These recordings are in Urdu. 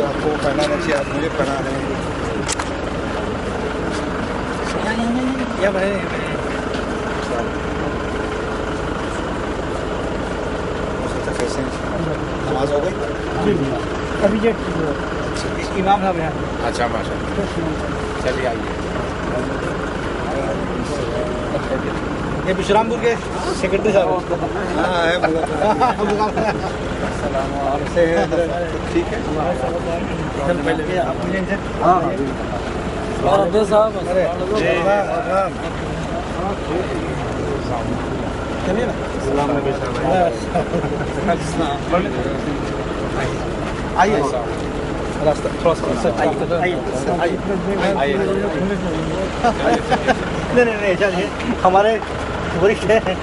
آپ کو پہنانا چاہیے، آپ مجھے پہنا رہے ہیں. کیسے نماز ہو گئی؟ ابھی امام صاحب ہیں. اچھا ماشاء اللہ، چلیے آئیے. یہ بشرام پور کے سیکرٹری صاحب. ہاں ہے ٹھیک ہے. آئیے راستہ تھوڑا سا نہیں چلیے، ہمارے ورشٹھ ہیں.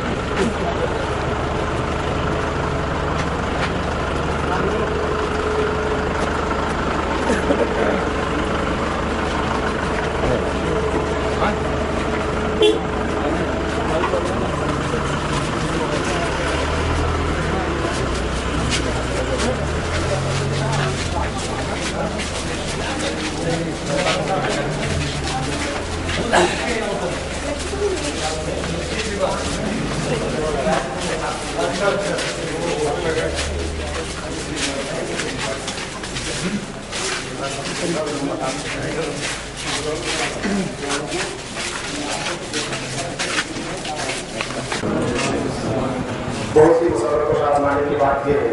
بہت سی مسئلوں کو آزمانے کی بات یہ ہے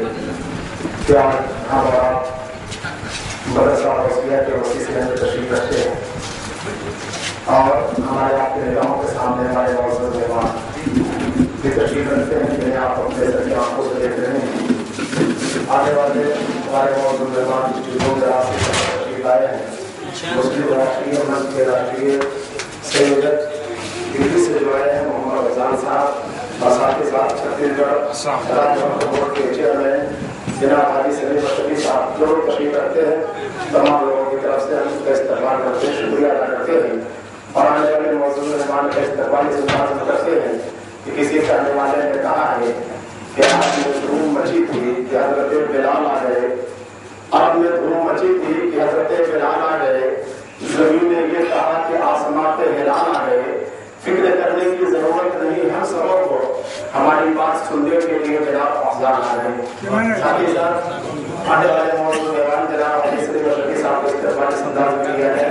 کہ آج ہمارا مدرسہ وسیلہ کے وسیلے میں تشریف رکھتے ہیں اور ہمارے آپ کے نگاہوں کے سامنے ہمارے معزز مہمان بھی تشریف رکھتے ہیں جنہیں آپ اپنے ذریعے آنکھوں سے دیکھ رہے ہیں. آنے والے ہمارے معزز مہمان جو دراز سے تشریف لائے ہیں مسلم راشٹریہ منچ کے راشٹریہ سیوجک دلی سے جو آئے ہیں محمد رمضان صاحب اور ساتھ ہی ساتھ چھتیس گڑھ راج بورڈ کے چیئرمین جناب حاجی سلیم اشرفی صاحب جو تشریف رکھتے ہیں. تمام لوگوں کی طرف سے ہم اس کا استقبال کرتے ہیں، شکریہ ادا کرتے ہیں اور آنے والے موضوع مہمان کا استقبال اس انداز میں کرتے ہیں کہ کسی کہنے والے نے کہا ہے کہ آج میں دھوم مچی تھی کہ حضرت بلال آ گئے. آج میں دھوم مچی تھی کہ حضرت بلال آ گئے. زمین نے یہ کہا کہ آسمان پہ ہلال آ گئے. فکر کرنے کی ضرورت نہیں، ہم سبوں کو ہماری بات سننے کے لیے جناب افضال آ رہے ہیں. ساتھ ہی ساتھ آنے والے موضوع مہمان جناب حاجی سلیم اشرفی صاحب کو استقبال اس انداز میں کیا ہے.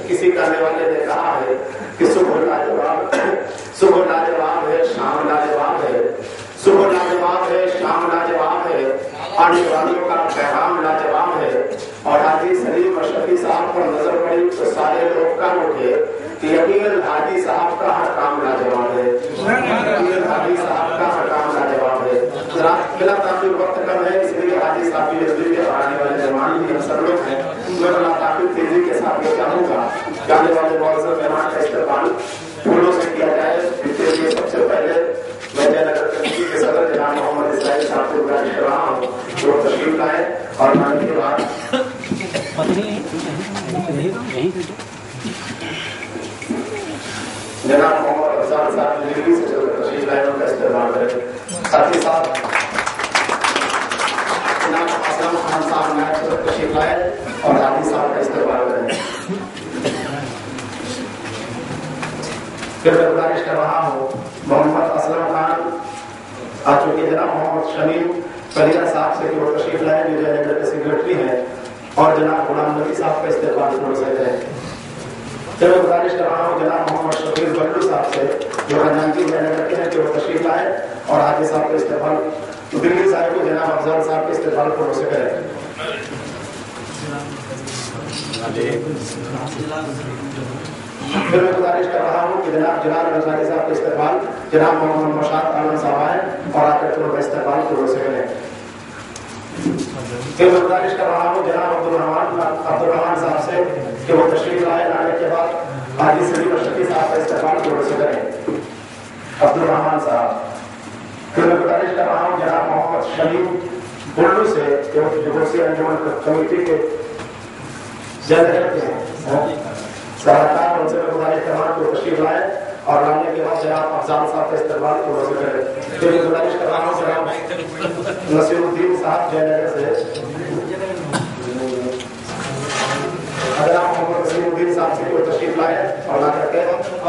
کسی کہنے والے نے کہا ہے کہ صبح لاجواب ہے، شام لاجواب ہے. صبح لاجواب ہے، شام لاجواب ہے، آنے والوں کا پیغام لاجواب ہے. اور حاجی سلیم اشرفی صاحب پر نظر پڑی تو سارے لوگ کہا اٹھے کہ یقیناً حاجی صاحب کا ہر کام لاجواب ہے. یقیناً حاجی صاحب کا ہر کام لاجواب ہے. ذرا بلا تاخیر وقت کم ہے، اس لیے حاجی صاحب کی نزدیک کے آنے والے مہمان بھی ہم سب لوگ ہیں. میں بلا تاخیر تیزی کے ساتھ یہ چاہوں گا کہ آنے والے معزز مہمان کا استقبال پھولوں سے کیا جائے. اس کے لیے سب سے پہلے میں جے نگر کمیٹی کے صدر جناب محمد اسرائیل صاحب کو گزارش کر رہا ہوں جو تشریف لائے اور آنے کے بعد جناب محمد افضال صاحب دلی سے جو تشریف لائے ان کا استقبال کریں. ساتھ ہی ساتھ جناب اسلم خان صاحب نائب صدر تشریف لائے اور حاجی صاحب کا استقبال کریں. پھر میں گزارش کر رہا ہوں محمد اسلم خان آ چکے جناب محمد شمیم پلیرا صاحب سے کہ وہ تشریف لائے جو جے نگر کے سیکرٹری ہیں اور جناب غلام نبی صاحب کا استقبال پھولوں سے کریں. پھر میں گزارش کر رہا ہوں جناب محمد شفیع بلو صاحب سے جو خزانچی جے نگر کے ہیں کہ وہ تشریف لائے اور حاجی صاحب کا استقبال دلی صاحب کو جناب افضل صاحب کے استقبال پھولوں سے کریں. پھر میں گزارش کر رہا ہوں کہ جناب جلال انصاری صاحب کا استقبال جناب محمد مشاد عالم صاحب آئے اور آ کر ان کا استقبال پھولوں سے کریں. پھر میں گزارش کر رہا ہوں جناب عبدالرحمان صاحب سے کہ وہ تشریف لائے. لانے کے بعد حاجی سلیم اشرفی صاحب کا استقبال پھولوں سے کریں. عبدالرحمان صاحب. پھر میں گزارش کر رہا ہوں جناب محمد شمیم بلو سے کہ وہ جوسی انجمن کمیٹی کے جنرل کے سرکار ان سے میں گزارش کر رہا ہوں کہ وہ تشریف لائے اور لانے کے بعد جناب افضال صاحب کا استقبال پھولوں سے کریں. پھر میں گزارش کر رہا ہوں جناب نصیر الدین صاحب جے نگر سے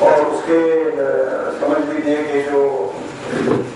اور اس کے سمجھ لیجیے کہ جو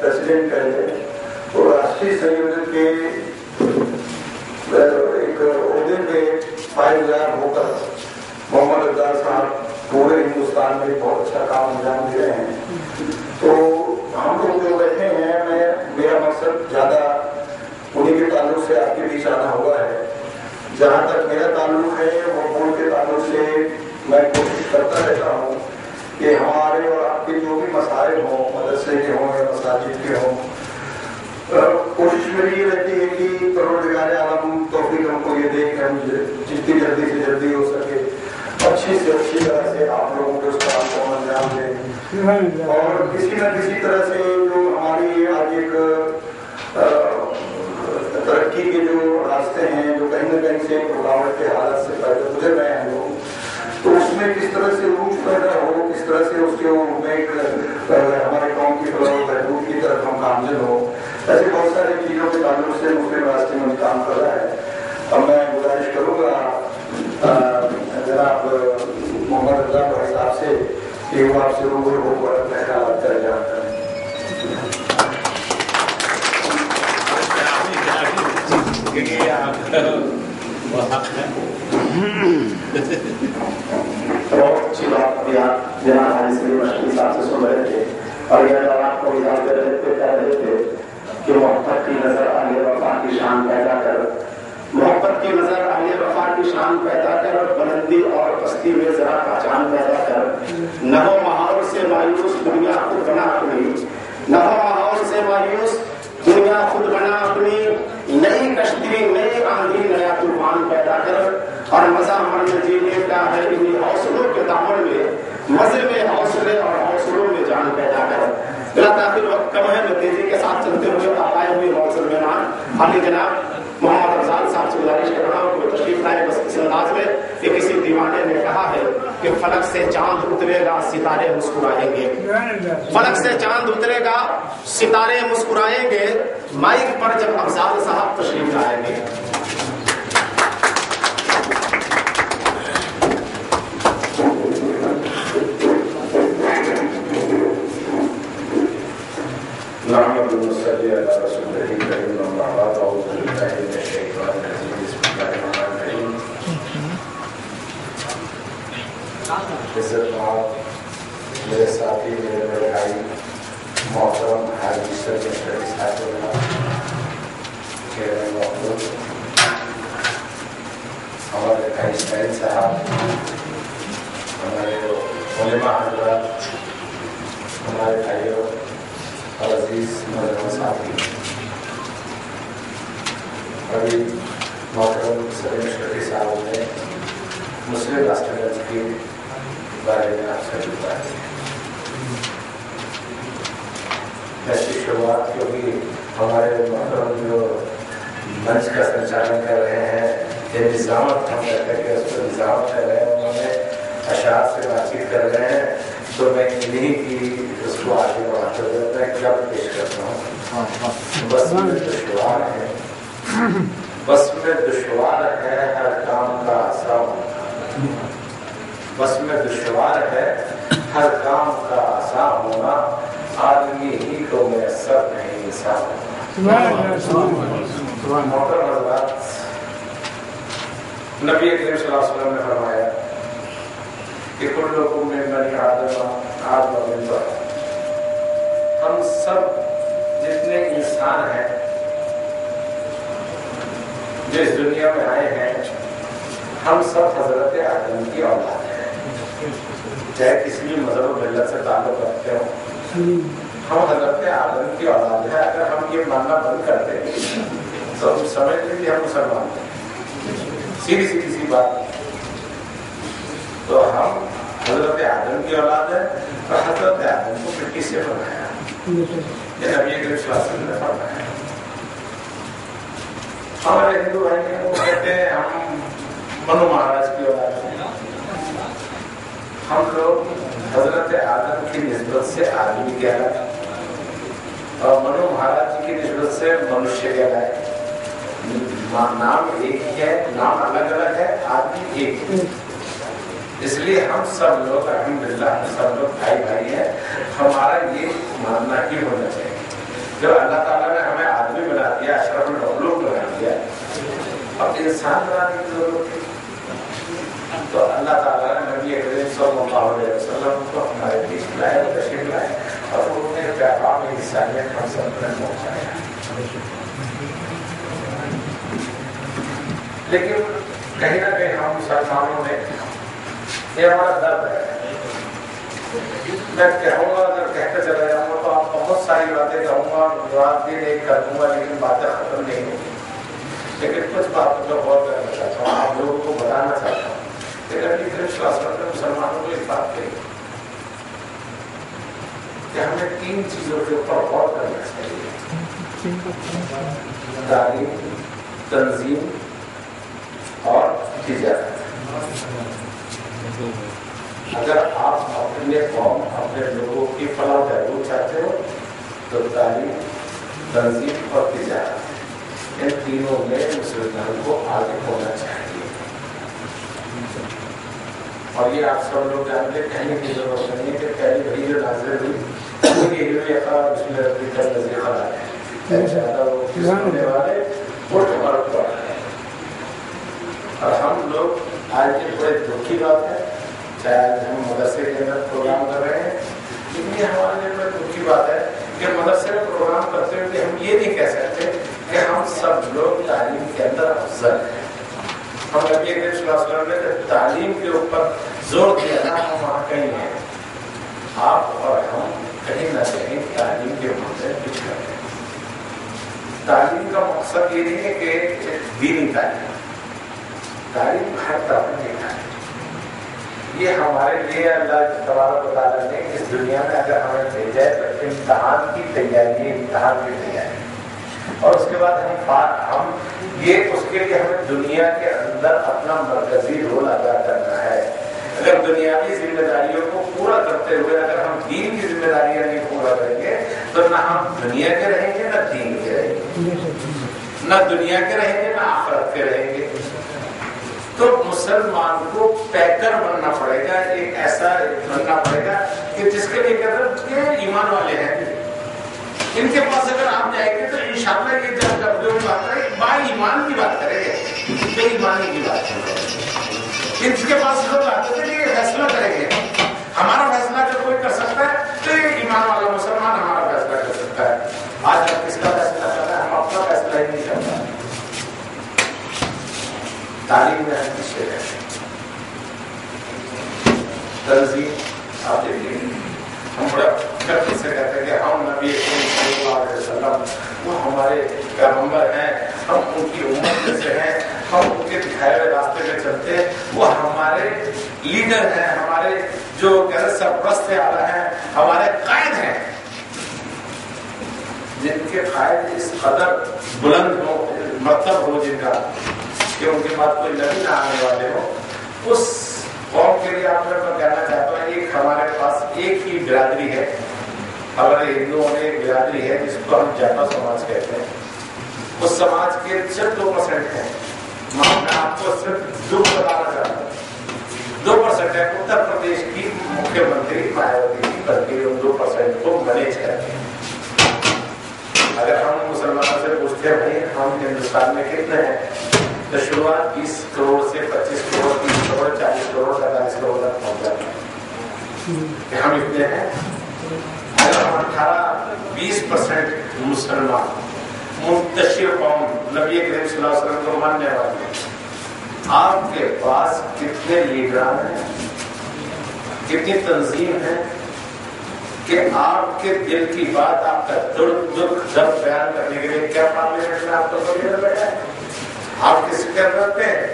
پریسیڈنٹ کرنے تو راشٹریہ سنیوجک کے ایک عہدے پہ فائزیاب ہو کر محمد افضال صاحب پورے ہندوستان میں بہت اچھا کام انجام دے رہے ہیں. تو ہم لوگ جو بیٹھے ہیں میرا مقصد زیادہ انہیں کے تعلق سے آپ کے بیچ آنا ہوا ہے. جہاں تک میرا تعلق ہے وہ ان کے تعلق سے میں کوشش کرتا رہتا ہوں کہ ہمارے اور آپ کے جو بھی مسائل ہوں مدرسے کے ہوں یا مساجد کے ہوں کوشش میری یہ رہتی ہے کہ پروردگار عالم توفیق ہم کو یہ دے کہ ہم جتنی جلدی سے جلدی ہو سکے اچھی سے اچھی طرح سے آپ لوگوں کے اس کام کو انجام دیں اور کسی نہ کسی طرح سے جو ہماری آج ایک ترقی کے جو راستے ہیں جو کہیں نہ کہیں سے رکاوٹ کے حالت سے پہلے گزر رہے ہیں لوگ تو اس میں کس طرح سے عروج پیدا ہو کس طرح سے اس کے میں ایک ہمارے قوم کی فلاح و بہبود کی طرف ہم گامزن ہو ایسے بہت ساری چیزوں کے تعلق سے مسلم راستے میں کام کر رہا ہے. اب میں گزارش کروں گا جناب محمد افضال بھائی صاحب سے کہ وہ آپ سے روبرو ہو کر اپنے خیالات کا اظہار کریں. بہت اچھی بات ابھی آپ جناب حارث علی مشکل صاحب سے سن رہے تھے اور یہ بات کو اظہار کر رہے تھے کہ محبت کی نظر اہل وفا کی شان پیدا کر محبت کی نظر اہل وفا کی شان پیدا کر بلندی اور پستی میں ذرا پہچان پیدا کر نہ ہو ماحول سے مایوس دنیا خود بنا اپنی نہ ہو ماحول سے مایوس دنیا خود بنا اپنی نئی کشتی نئی آندھی نیا طوفان پیدا کر اور مزہ من جینے کا ہے انہیں حوصلوں کے دامن میں مزے میں حوصلے اور حوصلوں میں جان پیدا کر. بلا تاخیر وقت کم ہے میں تیزی کے ساتھ چلتے ہوئے آئے ہوئے موصل مہمان علی جناب محمد افضال صاحب سے گزارش کر رہا ہوں کہ تشریف لائے بس اس انداز میں کہ کسی دیوانے نے کہا ہے کہ فلک سے چاند اترے گا ستارے مسکرائیں گے فلک سے چاند اترے گا ستارے مسکرائیں گے مائک پر جب افضال صاحب تشریف لائیں گے. نحمد ونصلي على رسوله الكريم اما بعد اعوذ بالله من الشيطان الرجيم بسم الله الرحمن الرحيم. عزت مآب میرے ساتھی میرے بڑے بھائی محترم حاجی سید مشتری صاحب محترم ہمارے بھائی اسماعیل صاحب ہمارے علماء حضرات ہمارے بھائیوں اور عزیز نوجوان ساتھی ابھی محترم سید مشتری صاحب نے مسلم راشٹر کے بارے میں آپ سے بتایا ہے. ایسی شروعات کیونکہ ہمارے محترم جو منچ کا سنچالن کر رہے ہیں یہ نظامت ہم کہتے ہیں اس کو نظامت کر رہے ہیں انہوں نے اشعار سے بات چیت کر رہے ہیں تو میں انہیں کی اس کو آگے بڑھاتے ہوئے میں کیا پیش کرتا ہوں. بس میں دشوار ہے بس میں دشوار ہے ہر کام کا آسان بس میں دشوار ہے ہر کام کا آسان ہونا آدمی ہی کو میسر نہیں انسان. محترم حضرات نبی کریم صلی اللہ علیہ وسلم نے فرمایا کہ کلکم من بنی آدم من تراب. ہم سب جتنے انسان ہیں جو اس دنیا میں آئے ہیں ہم سب حضرت آدم کی اولاد ہیں چاہے کسی بھی مذہب و ملت سے تعلق رکھتے ہوں ہم حضرت آدم کی اولاد ہیں. اگر ہم یہ ماننا بند کر دیں تو ہم سمجھ لیں کہ ہم مسلمان ہیں. سیدھی سی بات. تو ہم حضرت آدم کی اولاد ہے اور حضرت آدم کو مٹی سے بنایا یہ نبی کریم صلی اللہ علیہ وسلم نے فرمایا. ہمارے ہندو بھائی ہیں وہ کہتے ہیں ہم منو مہاراج کی اولاد ہیں. ہم لوگ حضرت آدم کی نسبت سے آدمی کہلائے اور منو مہاراج جی کی نسبت سے منشیہ کہلائے. نام ایک ہی ہے نام الگ الگ ہے آدمی ایک ہے. اس لیے ہم سب لوگ الحمدللہ سب لوگ بھائی بھائی ہیں. ہمارا یہ ماننا ہی ہونا چاہیے. جب اللہ تعالیٰ نے ہمیں آدمی بنا دیا, اشرف المخلوق بنا دیا, اب انسان بنانے کی ضرورت ہے. تو اللہ تعالیٰ نے نبی کریم صلی اللہ علیہ وسلم کو ہمارے بیچ لائے, تشریف لائے, اور انہوں نے پیغام انسانیت ہم سب تک پہنچایا. لیکن کہیں نہ کہیں ہم مسلمانوں میں یہ ہمارا درد ہے. میں کہوں گا, اگر کہتے چلا جاؤں گا تو آپ بہت ساری باتیں کہوں گا, رات دن ایک کر دوں گا, لیکن باتیں ختم نہیں ہوگی. لیکن کچھ باتوں پر غور کرنا چاہتا ہوں, آپ لوگوں کو بتانا چاہتا ہوں کہ نبی کریم صلی اللہ علیہ وسلم نے مسلمانوں کو ایک بات کہی کہ ہمیں 3 چیزوں کے اوپر غور کرنا چاہیے: تعلیم, تنظیم اور تجارت. اگر آپ اپنے قوم, اپنے لوگوں کی فلاح و بہبود چاہتے ہو تو تعلیم, تنظیم اور تجارت, ان تینوں میں مسلمان کو آگے ہونا چاہیے. اور یہ آپ سب لوگ جانتے, کہنے کی ضرورت نہیں ہے کہ پہلی گھڑی جو نازل ہوئی بسم اللہ الرحمن الرحیم, اور ہم لوگ آج کے بڑے دکھ کی بات ہے, چاہے آج ہم مدرسے کے اندر پروگرام کر رہے ہیں, لیکن یہ ہمارے لیے بڑے دکھ کی بات ہے کہ مدرسے میں پروگرام کرتے ہوئے ہم یہ نہیں کہہ سکتے کہ ہم سب لوگ تعلیم کے اندر افضل ہیں. ہم نبی کریم صلی اللہ علیہ وسلم نے تعلیم کے اوپر زور دیا تھا, ہم وہاں کہیں ہیں. آپ اور ہم کہیں نہ کہیں تعلیم کے معاملے میں پچھڑے ہیں. تعلیم کا مقصد یہ نہیں ہے کہ دینی تعلیم, تعلیم ہر طرح کی تعلیم. یہ ہمارے لیے اللہ تبارک و تعالیٰ نے اس دنیا میں اگر ہمیں بھیجا ہے تو امتحان کی تیاری, امتحان کی تیاری, اور اس کے بعد ہم یہ اس کے لیے ہمیں دنیا کے اندر اپنا مرکزی رول ادا کرنا ہے. اگر دنیاوی ذمہ داریوں کو پورا کرتے ہوئے اگر ہم دین کی ذمہ داریاں نہیں پورا کریں گے تو نہ ہم دنیا کے رہیں گے, نہ دین کے رہیں گے, نہ دنیا کے رہیں گے, نہ آخرت کے رہیں گے. تو مسلمان کو پیکر بننا پڑے گا, ایک ایسا بننا پڑے گا کہ جس کے لیے کہتے ہیں ایمان والے ہیں, ان کے پاس اگر آپ جائیں گے تو انشاءاللہ یہ جب جو بات ہے با ایمان کی بات کریں گے, بے ایمانی کی بات کریں گے. ان کے پاس لوگ آتے تھے کہ یہ فیصلہ کریں گے, ہمارا فیصلہ اگر کوئی کر سکتا ہے تو یہ ایمان والا مسلمان ہمارا فیصلہ کر سکتا ہے. آج ہم کس کا فیصلہ کر رہے ہیں, ہم اپنا فیصلہ ہی نہیں کرتا. تعلیم میں ہم پیچھے رہتے ہیں. تنظیم آپ دیکھیے, ہم بڑا فخر سے کہتے ہیں کہ ہم نبی کریم صلی اللہ علیہ وسلم وہ ہمارے پیغمبر ہیں, ہم ان کی امت میں سے ہیں, ہم ان کے دکھائے ہوئے راستے میں چلتے ہیں, وہ ہمارے لیڈر ہیں, ہمارے جو سرپرست اعلیٰ ہیں, ہمارے قائد ہیں. جن کے قائد اس قدر بلند ہو, مرتب ہو, جن کا کہ ان کے بعد کوئی نبی نہ آنے والے ہو, اس قوم کے لیے آپ میں کہنا چاہتا ہوں ایک ہمارے پاس ایک ہی برادری ہے. ہمارے ہندوؤں میں ایک برادری ہے جس کو ہم جاٹا سماج کہتے ہیں. اس سماج کے صرف 2% ہیں. میں آپ کو صرف 2 بتانا چاہتا ہوں, 2% ہے. اتر پردیش کی مکھیہ منتری مایاوتی کی بلکہ ان 2% کو مینیج کرتے ہیں. اگر ہم مسلمانوں سے پوچھتے ہیں بھائی ہم ہندوستان میں کتنے ہیں, تو شروعات 20 کروڑ سے 25 کروڑ, 30 کروڑ, 40 کروڑ, 45 کروڑ تک پہنچ جاتے ہیں کہ ہم اتنے ہیں. اگر ہم 18-20% مسلمان منتشر قوم نبی کریم صلی اللہ علیہ وسلم کو ماننے والے ہیں, آپ کے پاس کتنے لیڈران ہیں, کتنی تنظیم ہے کہ آپ کے دل کی بات, آپ کا دکھ درد بیان کرنے کے لیے کیا پارلیمنٹ میں آپ کو لیڈر بیٹھا ہے, آپ کس کے رکھتے ہیں.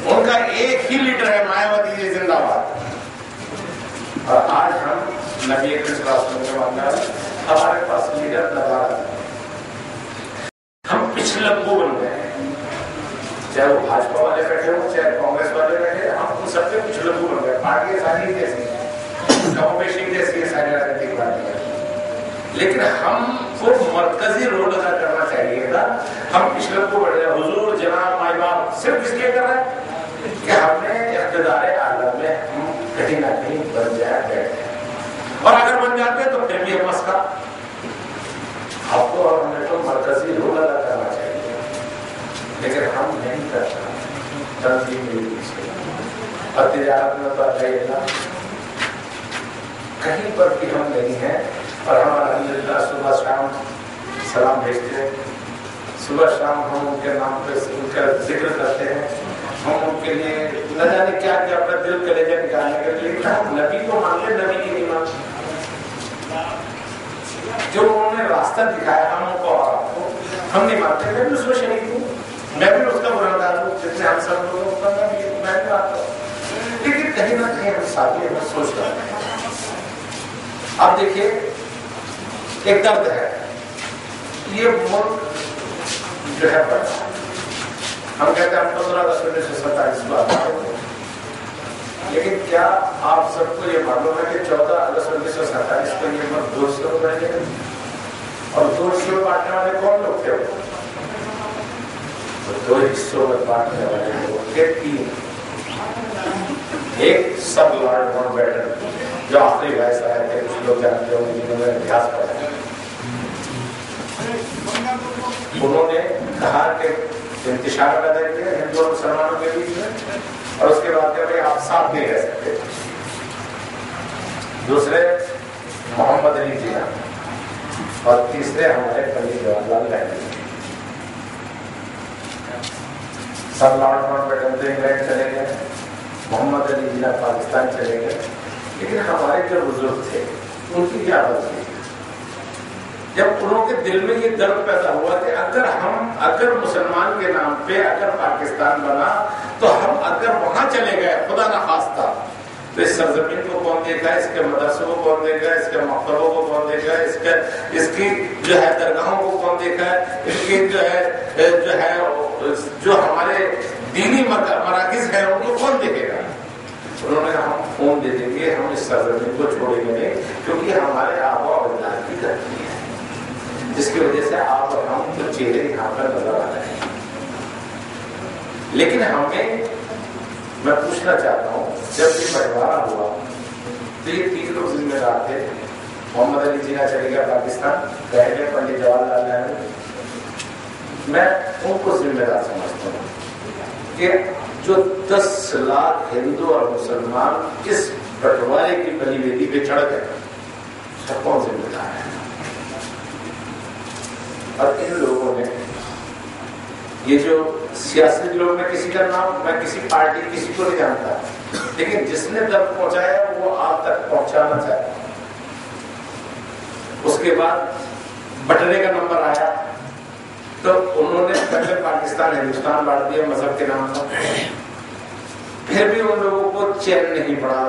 ان کا ایک ہی لیڈر ہے مایاوتی جی زندہ باد. اور آج ہم نبی کریم صلی اللہ علیہ وسلم کے ماننے والے, ہمارے پاس لیڈر نظارہ, ہم پچھلے لمبو بن گئے ہیں. چاہے وہ بھاجپا والے بیٹھے ہوں, چاہے کانگریس والے بیٹھے, ہم ان سب کے پچھلے لمبو بن گئے. پارٹیاں ساری جیسی ہیں, کمپوزیشن جیسی ہے ساری راجنیتک پارٹیاں, لیکن ہم کو مرکزی رول ادا کرنا چاہیے تھا. ہم پچھلے کو بڑھ گئے. حضور جناب مائی باپ صرف اس لیے کر رہے ہیں کہ ہم نے اقتدار عالم میں کہیں نہ کہیں بن جائے بیٹھے، اور اگر بن جاتے تو پھر بھی ہم مسئلہ آپ کو اور ہمیں تو مرکزی رول ادا کرنا چاہیے، لیکن ہم نہیں کرتا، تنظیم نہیں پیچھے، اور تجارت میں تو اللہ کہیں پر بھی ہم نہیں ہیں، اور ہم الحمدللہ صبح شام سلام بھیجتے ہیں، صبح شام ہم ان کے نام پہ ان کا ذکر کرتے ہیں، ہم ان کے لیے نہ جانے کیا کہ اپنا دل کلیجہ نکالنے کے لیے، ہم نبی کو مان لیں، نبی کی نہیں مانتے، جو انہوں نے راستہ دکھایا ہم کو اور آپ کو، ہم نہیں مانتے، میں بھی اس میں شریک ہوں، میں بھی اس کا برادر ہوں، جتنے ہم سب لوگوں کا میں بھی مانتا ہوں، لیکن کہیں نہ کہیں ہم ساتھی ہمیں سوچ رہے ہیں۔ اب دیکھیے ایک درد ہے، یہ ملک جو ہے بڑا، ہم کہتے ہیں ہم 15 اگست 1947 بات آئے تھے، لیکن کیا آپ سب کو یہ معلوم ہے کہ 14 اگست 1947 کو یہ ملک 2 حصوں میں بٹے، اور 2 حصوں بانٹنے والے کون لوگ تھے؟ وہ 2 حصوں میں بانٹنے والے لوگ تھے 3، ایک سب لارڈ ماؤنٹ بیٹن جو آخری وائس آئے تھے، کچھ لوگ جانتے ہوں گے جنہوں نے اتہاس پڑھا، انہوں نے کہا کہ انتشار پیدا کیا ہندو اور مسلمانوں کے بیچ میں، اور اس کے بعد کہ آپ ساتھ نہیں رہ سکتے۔ دوسرے محمد علی جناح، اور تیسرے ہمارے پنڈت جواہر لال نہرو۔ سب لارڈ ماؤنٹ بیٹن تو انگلینڈ چلے گئے، محمد علی جناح پاکستان چلے گئے، لیکن ہمارے جو بزرگ تھے ان کی کیا بات تھی؟ جب انہوں کے دل میں یہ درد پیدا ہوا کہ اگر مسلمان کے نام پہ اگر پاکستان بنا تو ہم اگر وہاں چلے گئے خدا نہ خواستہ تو اس سرزمین کو کون دے گا، اس کے مدرسوں کو کون دے گا، اس کے مکتبوں کو کون دے گا، اس کی جو ہے درگاہوں کو کون دے گا، اس کی جو ہمارے دینی مراکز ہیں ان کو کون دیکھے گا؟ انہوں نے ہم فون دے دیں گے، ہم اس سرزمین کو چھوڑیں گے نہیں، کیونکہ ہمارے آبا و اجداد کی دھرتی ہے، جس کی وجہ سے آپ اور ہم جو چہرے یہاں پر نظر آ رہے ہیں۔ لیکن ہمیں میں پوچھنا چاہتا ہوں، جب یہ بٹوارا ہوا تو یہ 3 لوگ ذمہ دار تھے، محمد علی جناح چلے گیا پاکستان، رہ گئے پنڈت جواہر لال نہرو، میں ان کو ذمہ دار سمجھتا ہوں کہ جو 10 لاکھ ہندو اور مسلمان اس بٹوارے کی بلی ویدی پہ چڑھ گئے، اس کا کون ذمہ دار ہے؟ اور ان لوگوں نے یہ جو سیاسی لوگ، میں کسی کا نام، میں کسی پارٹی کسی کو نہیں جانتا، لیکن جس نے درد پہنچایا وہ آپ تک پہنچانا چاہتا۔ اس کے بعد بٹنے کا نمبر آیا تو انہوں نے پہلے پاکستان ہندوستان بانٹ دیا مذہب کے نام پر، پھر بھی ان لوگوں کو چین نہیں پڑا،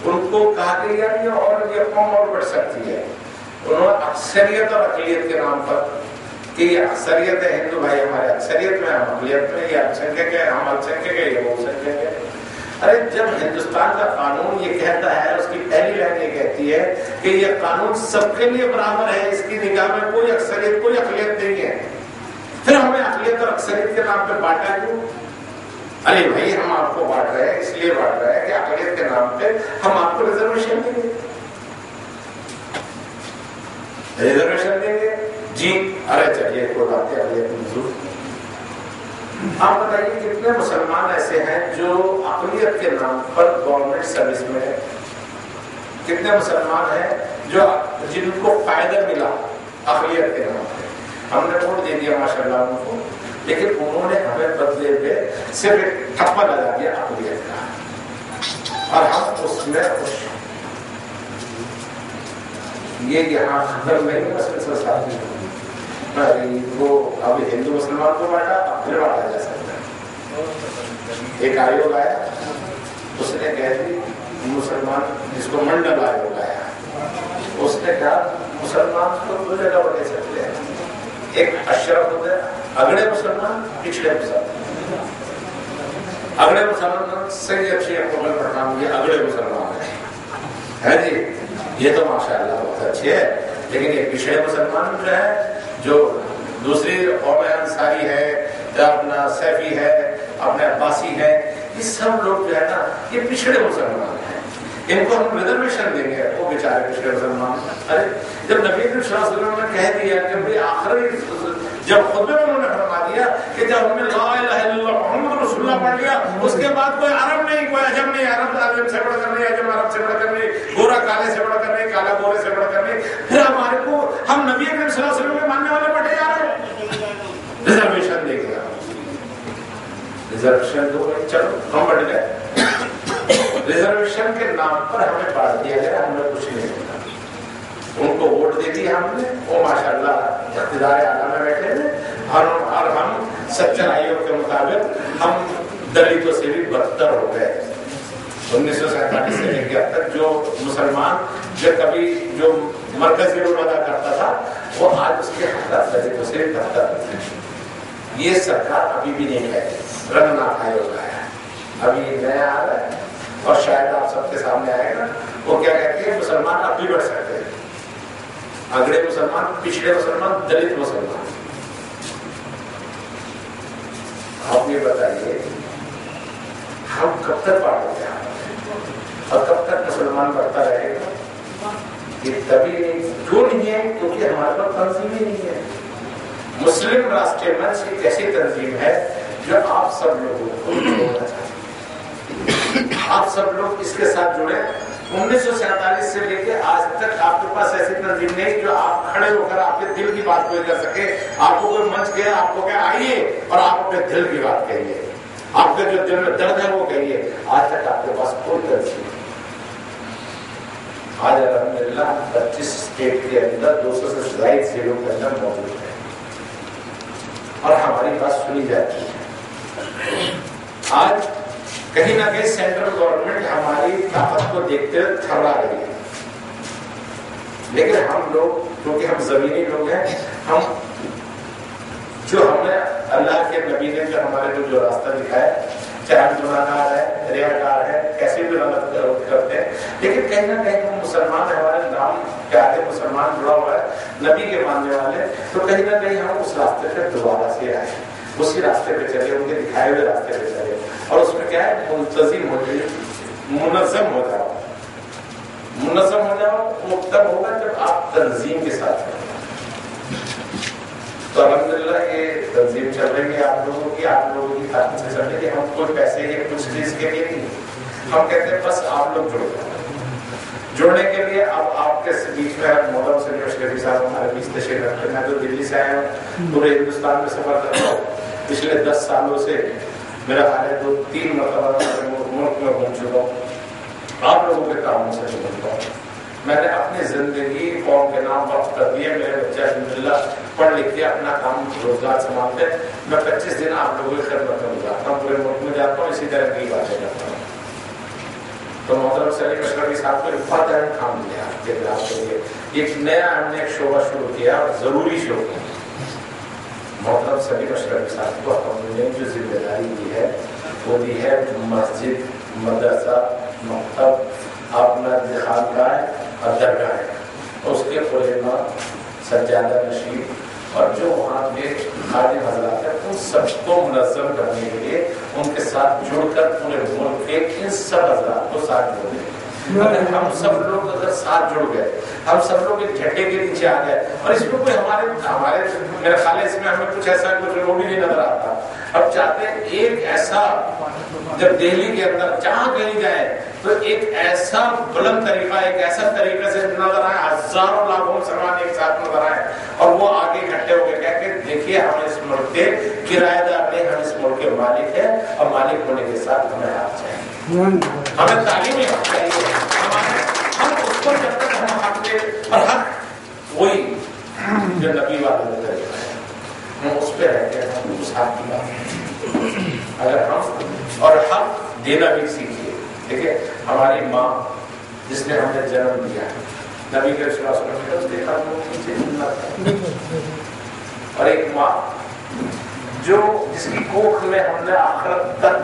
ان کو کہا کہ یار یہ قوم اور بڑھ سکتی ہے، انہوں نے اکثریت اور اقلیت کے نام پر کہ یہ اکثریت ہے ہندو بھائی ہمارے اکثریت میں، ہم اقلیت میں، یہ السنکھیک ہے، ہم السنکھیک ہے، یہ بہت سنکھیک ہے۔ ارے جب ہندوستان کا قانون یہ کہتا ہے، اس کی پہلی لائن یہ کہتی ہے کہ یہ قانون سب کے لیے برابر ہے، اس کی نگاہ میں کوئی اکثریت کوئی اقلیت نہیں ہے، پھر ہمیں اقلیت اور اکثریت کے نام پہ بانٹا کیوں؟ ارے بھائی ہم آپ کو بانٹ رہے ہیں، اس لیے بانٹ رہے ہیں کہ اقلیت کے نام پہ ہم آپ کو ریزرویشن دیں گے، ریزرویشن دیں گے جی، ارے چلیے کوئی بات ہے، اقلیت منظور۔ آپ بتائیے کتنے مسلمان ایسے ہیں جو اقلیت کے نام پر گورنمنٹ سروس میں ہیں؟ کتنے مسلمان ہیں جو جن کو فائدہ ملا اقلیت کے نام پہ؟ ہم نے ووٹ دے دیا ماشاءاللہ ان کو، لیکن انہوں نے ہمیں بدلے پہ صرف ایک ٹھپا لگا دیا اقلیت کا، اور ہم اس میں خوش۔ یہ یہاں ختم نہیں مسلسل ساتھی وہ ابھی ہندو مسلمان کو بانٹا، اب پھر بانٹا جا سکتا ہے۔ ایک آیوگ آیا، اس نے کہہ دی مسلمان، جس کو منڈل آیوگ آیا، اس نے کہا مسلمان کو 2 جگہ بٹے سکتے ہیں، ایک اشرف ہوتے ہیں اگڑے مسلمان، پچھڑے مسلمان۔ اگڑے مسلمان سید شیخ مغل پٹھان یہ اگڑے مسلمان ہے جی، یہ تو ماشاءاللہ بہت اچھے ہے، لیکن یہ پچھڑے مسلمان جو ہے، جو دوسری قوم انصاری ہے، اپنا سیفی ہے، اپنے عباسی ہے، یہ سب لوگ جو ہے نا یہ پچھڑے مسلمان ہیں، ان کو ہم ریزرویشن دیں گے، وہ بیچارے پچھڑے مسلمان۔ ارے جب نبی صلی اللہ علیہ وسلم نے کہہ دیا کہ آخری جب خطبے میں انہوں نے فرما دیا کہ جب ہم نے لا الہ الا اللہ محمد رسول اللہ پڑھ لیا، اس کے بعد کوئی عرب نہیں، کوئی عجم نہیں، عرب سے بڑھ کر نہیں، عجم عرب سے بڑھ کر نہیں، گورا کالے سے بڑھ کر نہیں، کالا گورے سے بڑھ کر نہیں، پھر ہمارے کو ہم نبی کریم صلی اللہ علیہ وسلم کے ماننے والے بٹے جا رہے ہیں۔ ریزرویشن دے گیا، ریزرویشن دو، چلو ہم بڑھ گئے۔ ریزرویشن کے نام پر ہمیں بانٹ دیا گیا، ہمیں کچھ نہیں ملا۔ ان کو ووٹ دے دی ہم نے، وہ ماشاءاللہ اقتدار اعلیٰ میں بیٹھے تھے، اور ہم سچائیوں کے مطابق ہم دلتوں سے بھی بدتر ہو گئے۔ 1947 سے لے کے اب تک جو مسلمان جو کبھی جو مرکزی رول ادا کرتا تھا، وہ آج اس کے حالات دلتوں سے بھی بدتر ہوتے ہیں۔ یہ سرکار ابھی بھی نہیں ہے، رنگ نہ کھائے ہوگا ہے، ابھی نیا آ رہا ہے اور شاید آپ سب کے سامنے آئے گا۔ وہ کیا کہتے ہیں، مسلمان اب بھی بڑھ سکتے ہیں، اگڑے مسلمان، پچھڑے مسلمان، دلت مسلمان۔ آپ یہ بتائیے ہم کب تک بانٹیں گے اور کب تک مسلمان بڑھتا رہے گا؟ یہ تبھی نہیں، کیوں نہیں ہے؟ کیونکہ ہمارے پاس تنظیم ہی نہیں ہے۔ مسلم راشٹریہ منچ ایک ایسی تنظیم ہے جو آپ سب لوگوں کو جوڑنا چاہتے ہیں، آپ سب لوگ اس کے ساتھ جڑے۔ 1947 سے لے کے آج تک آپ کے پاس ایسی تنظیم نہیں جو آپ کھڑے ہو کر آپ کے دل کی بات کوئی کر سکے۔ آپ کو کوئی منچ کہے، آپ کو کہے آئیے اور آپ اپنے دل کی بات کہیے، آپ کے جو دل میں درد ہے وہ کہیے۔ آج تک آپ کے پاس کوئی تنظیم نہیں۔ آج الحمدللہ 25 اسٹیٹ کے اندر 200 سے زائد ضلعوں کے اندر موجود ہے اور ہماری بات سنی جاتی ہے۔ آج کہیں نہ کہیں سینٹرل گورنمنٹ ہماری طاقت کو دیکھتے ہوئے تھرا رہی ہے، لیکن ہم لوگ کیونکہ ہم زمینی لوگ ہیں، ہم جو ہمیں اللہ کے نبی نے جو ہمارے کو جو راستہ دکھایا، چاہے ہم گناہگار ہے، ریاکار ہے، کیسے بھی غلط کرتے ہیں، لیکن کہیں نہ کہیں ہم مسلمان، ہمارے نام پیارے مسلمان جڑا ہوا ہے نبی کے ماننے والے، تو کہیں نہ کہیں ہم اس راستے پہ دوبارہ سے آئے، اسی راستے پہ چلے، ان کے دکھائے ہوئے راستے پہ چلے، اور اس میں کیا ہے، منتظم ہو جائے، منظم ہو جاؤ۔ منظم ہو جاؤ وہ تب ہوگا جب آپ تنظیم کے ساتھ چلیں۔ تو الحمدللہ یہ تنظیم چل رہی ہے آپ لوگوں کی طاقت سے چل رہی ہے۔ ہم کوئی پیسے یا کچھ چیز کے لیے نہیں، ہم کہتے ہیں بس آپ لوگ جڑ جائیں۔ جوڑنے کے لیے اب آپ کے بیچ میں محترم سید شریف صاحب ہمارے بیچ تشریف رکھتے ہیں۔ میں تو دلی سے آیا ہوں، پورے ہندوستان میں سفر کرتا ہوں، پچھلے 10 سالوں سے میرا خیال ہے 2-3 مرتبہ ملک میں گھوم چکا ہوں، آپ لوگوں کے کاموں سے جڑتا ہوں۔ میں نے اپنی زندگی قوم کے نام وقف کر دیا، میرے بچے الحمدللہ پڑھ لکھ کے اپنا کام روزگار سنبھالتے ہیں۔ میں 25 دن آپ لوگوں کی خدمت میں گزارتا ہوں، پورے ملک میں جاتا ہوں، اسی طرح کی باتیں کرتا ہوں۔ تو محترم سلیم اشرفی صاحب کو ایک بہت اہم کام دیا آپ کے بلاس کے لیے، ایک نیا ہم نے ایک شعبہ شروع کیا اور ضروری شعبہ۔ محترم سلیم اشرفی صاحب کو ہم نے جو ذمہ داری دی ہے وہ دی ہے مسجد، مدرسہ، مکتب، اپنا خانقاہ اور درگاہ، اس کے علماء، سجادہ نشین اور جو وہاں کے خادم حضرات ہیں ان سب کو منظم کرنے کے لیے ان کے ساتھ جڑ کر پورے ملک کے ان سب حضرات کو ساتھ جوڑیں۔ اگر ہم سب لوگ اگر ساتھ جڑ گئے، ہم سب لوگ ایک جھنڈے کے نیچے آ گئے، اور اس میں کوئی ہمارے میرا خیال ہے اس میں ہمیں کچھ ایسا کچھ لوگ بھی نہیں نظر آتا۔ اب چاہتے ہیں ایک ایسا، جب دہلی کے اندر جہاں کہیں جائے تو ایک ایسا بلند طریقہ، ایک ایسا طریقے سے نظر آئے، ہزاروں لاکھوں مسلمان ایک ساتھ نظر آئے اور وہ آگے اکٹھے ہو کے کہہ کے دیکھیے ہم اس ملک کے کرایہ دار نہیں، ہم اس ملک کے مالک ہیں، اور مالک ہونے کے ساتھ ہمیں حق چاہیے، ہمیں تعلیمی حق چاہیے، ہم اس پر جب تک ہم حق دے، اور حق وہی جو نبی والا طریقہ ہے، ہم اس پہ رہتے ہیں، ہم اس حق کی بات اگر ہم اور حق دینا بھی سیکھیے۔ دیکھیے ہماری ماں جس نے ہمیں جنم دیا، نبی کے رسول اللہ اس کے خاتمے اور ایک ماں جو جس کی کوکھ میں ہم نے آخرت تک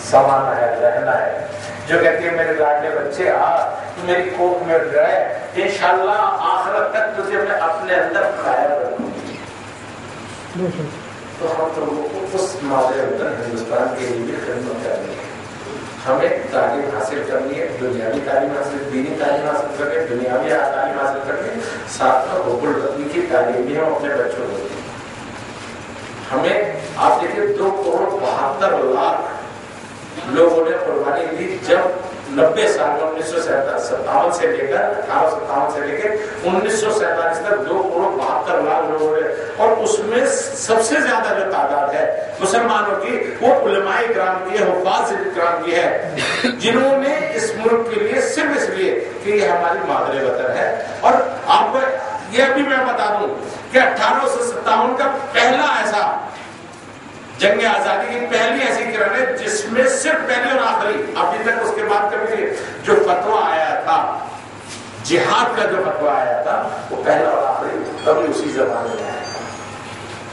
سمانا ہے، رہنا ہے، جو کہتی ہے میرے لاڈلے بچے آ تو میری کوکھ میں رہے، انشاءاللہ آخرت تک تجھے میں اپنے اندر قائم رکھوں گی۔ تو ہم لوگوں کو اس مادے اندر ہندوستان کے لیے بھی خدمت کرنی ہے. ہمیں تعلیم حاصل کرنی ہے, دنیاوی تعلیم حاصل, دینی تعلیم حاصل کرنی ہے, دنیاوی تعلیم حاصل کرنی ہے, ساتھ میں حقوق الوطنی کی تعلیم بھی ہم اپنے بچوں کو دیں. ہمیں آپ دیکھیں 2,72,00,000 لوگوں نے قربانی دی جب 90 سال میں 1957 سے لے کر 1857 سے لے کے 1947 تک 2,72,00,000 لوگوں نے, اور اس میں سب سے زیادہ جو تعداد ہے مسلمانوں کی وہ علماء کرام کی ہے, حفاظ کرام کی ہے, جنہوں نے اس ملک کے لیے صرف اس لیے کہ یہ ہماری مادر وطن ہے. اور آپ کو یہ بھی میں بتا دوں کہ 1857 کا پہلا ایسا جنگ آزادی کی پہلی ایسی کرن ہے جس میں صرف پہلی اور آخری, ابھی تک اس کے بعد کبھی جو فتویٰ آیا تھا جہاد کا, جو فتویٰ آیا تھا وہ پہلا اور آخری کبھی اسی زمانے میں آیا تھا.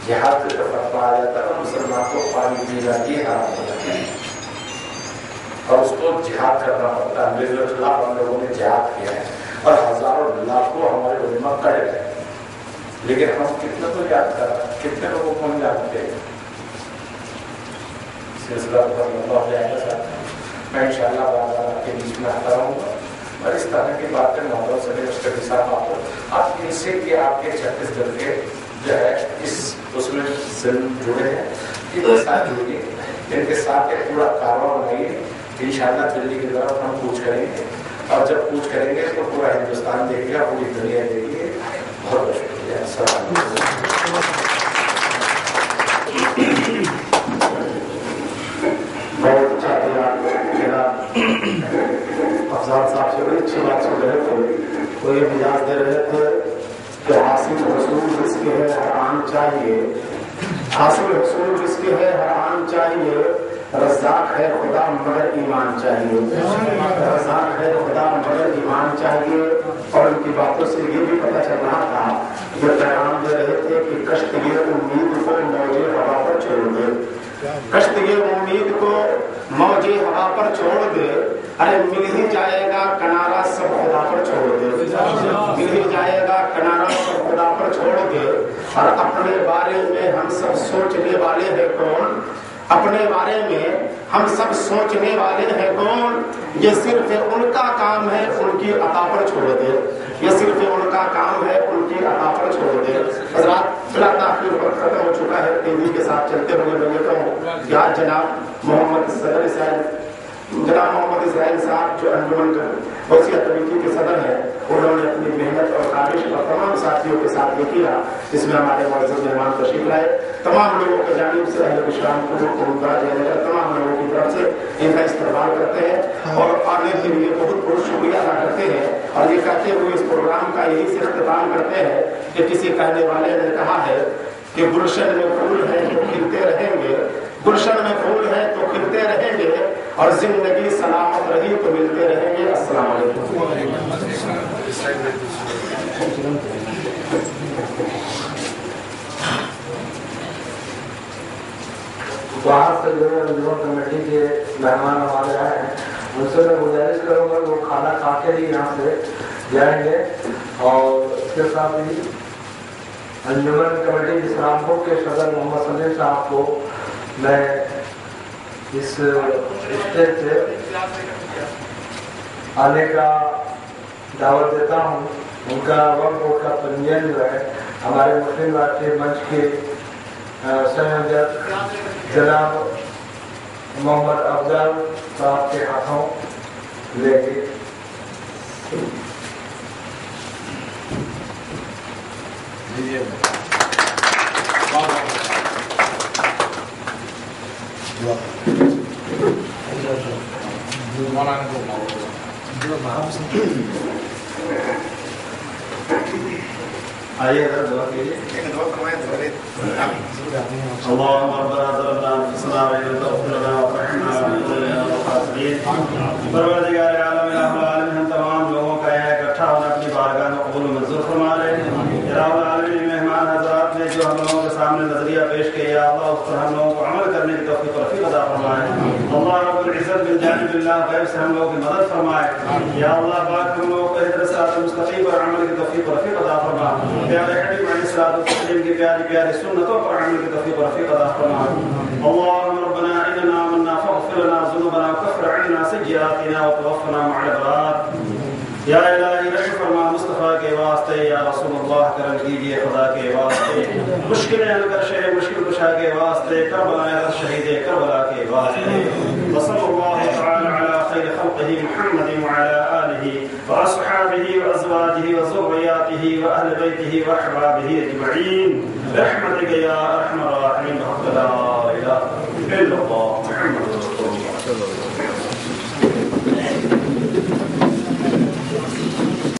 جہاد کا جو فتویٰ آیا تھا مسلمان کو پانی پینا بھی حرام ہوتا ہے اور اس کو جہاد کرنا پڑتا ہے. میرے خلاف ہم لوگوں نے جہاد کیا ہے اور ہزاروں لاکھوں ہمارے علماء کڑے گئے, لیکن ہم کتنے کو یاد کر رہے ہیں, کتنے لوگوں کو ہم جانتے ہیں. سلسلہ اللہ جائے گا. میں انشاءاللہ بار آپ کے بیچ میں آتا رہوں گا اور اس طرح کی باتیں محمد صلی مشتری صاحب آپ ان سے کہ آپ کے 36 گھر کے جو ہے اس میں جڑے ہیں, ان کے ساتھ جڑیے, ان کے ساتھ ایک پورا کارواں بنائیے. انشاءاللہ دلی کی طرف ہم کوچ کریں گے اور جب کوچ کریں گے تو پورا ہندوستان دیکھے گا, پوری دنیا دیکھے گی. بہت بہت شکریہ. السلام علیکم. بہت اچھا افضال صاحب سے بڑی اچھی بات سن رہے تھے. وہ یہ مزاج دے رہے تھے کہ حاصل حصول جس کے ہے ہر آن چاہیے, حاصل حصول جس کے ہے ہر آن چاہیے, رزاق ہے خدا مگر ایمان چاہیے, رزاق ہے خدا مگر ایمان چاہیے. اور ان کی باتوں سے یہ بھی پتہ چل رہا تھا جو پیغام دے رہے تھے کہ کشت یہ امید کو موج ہوا پر چھوڑ دے, کشت یہ امید کو موج ہوا پر چھوڑ دے. ارے مل ہی جائے گا کنارا سب خدا پر چھوڑ دے, مل ہی جائے گا کنارا سب خدا پر چھوڑ دے. اور اپنے بارے میں ہم سب سوچنے والے ہیں کون, اپنے بارے میں ہم سب سوچنے والے ہیں کون. یہ صرف ان کا کام ہے ان کی عطا پر چھوڑ دے, یہ صرف ان کا کام ہے ان کی عطا پر چھوڑ دے. حضرات بلا تاخیر وقت ختم ہو چکا ہے, تیزی کے ساتھ چلتے ہوئے میں یہ کہوں یا جناب محمد اسرائیل صاحب جو انجمن وسیع کمیٹی کے صدر ہیں, انہوں نے اپنی محنت اور کاوش اور تمام ساتھیوں کے ساتھ یہ کیا جس میں ہمارے معزز مہمان تشریف لائے. تمام لوگوں کی جانب سے اہل شام کو تمام لوگوں کی طرف سے ان کا استقبال کرتے ہیں اور آنے کے لیے بہت بہت شکریہ ادا کرتے ہیں. اور یہ کہتے ہوئے اس پروگرام کا یہی سے اختتام کرتے ہیں کہ کسی کہنے والے نے کہا ہے کہ گلشن میں پھول ہے تو کھلتے رہیں گے, گلشن میں پھول ہے تو کھلتے رہیں گے, اور زندگی سلامت رہی تو ملتے رہیں گے. السلام علیکم. وہاں سے جو ہے انجمن کمیٹی کے مہمان ہمارے آئے ہیں, ان سے میں گزارش کروں گا وہ کھانا کھا کے ہی یہاں سے جائیں گے. اور اس کے ساتھ ہی انجمن کمیٹی اسلام پور کے صدر محمد سلیم صاحب کو میں اس اسٹیج سے آنے کا دعوت دیتا ہوں. ان کا وقت بورڈ کا پنجین جو ہے ہمارے مسلم راشٹریہ منچ کے سنجد جناب محمد افضل صاحب کے ہاتھوں لے کے آئیے ادھر دعا کیجیے. اللهم ربنا ظلمنا انفسنا وان لم تغفر لنا وترحمنا لنكونن من الخاسرين. پروردگار عالم العالمین, ہم تمام لوگوں کا یہاں اکٹھا ہونا اپنی بارگاہ میں قبول منظور فرما رہے ہیں. یا رب العالمین, مہمان حضرات نے جو ہم لوگوں کے سامنے نظریہ پیش کیا, یا اللہ اس طرح ہم لوگوں کو عمل کرنے کی توفیق اور رفیق عطا فرمائے. اللہ رب العزت بالجانب اللہ غیب سے ہم لوگوں کی مدد فرمائے. یا اللہ پاک ہم لوگوں کو اہدنا الصراط المستقیم پر عمل کی توفیق اور رفیق عطا فرما. پیارے حبیب علیہ الصلوۃ والسلام کی پیاری پیاری سنتوں پر عمل کی توفیق اور رفیق عطا فرما. اللهم ربنا اننا آمنا فاغفر لنا ذنوبنا وكفر عنا سيئاتنا وتوفنا مع الابرار. یا الہی رحم فرما مصطفیٰ کے واسطے. یا رسول اللہ کرم کیجیے خدا کے واسطے. مشکلیں حل کر شہ مشکل کشا کے واسطے. کربلا شہید کربلا کے واسطے. وصلی اللہ تعالی علی خیر خلقہ محمد وعلی آلہ واصحابہ وازواجہ وذریاتہ واہل بیتہ واحبابہ اجمعین برحمتک یا ارحم الراحمین. لا الہ الا اللہ.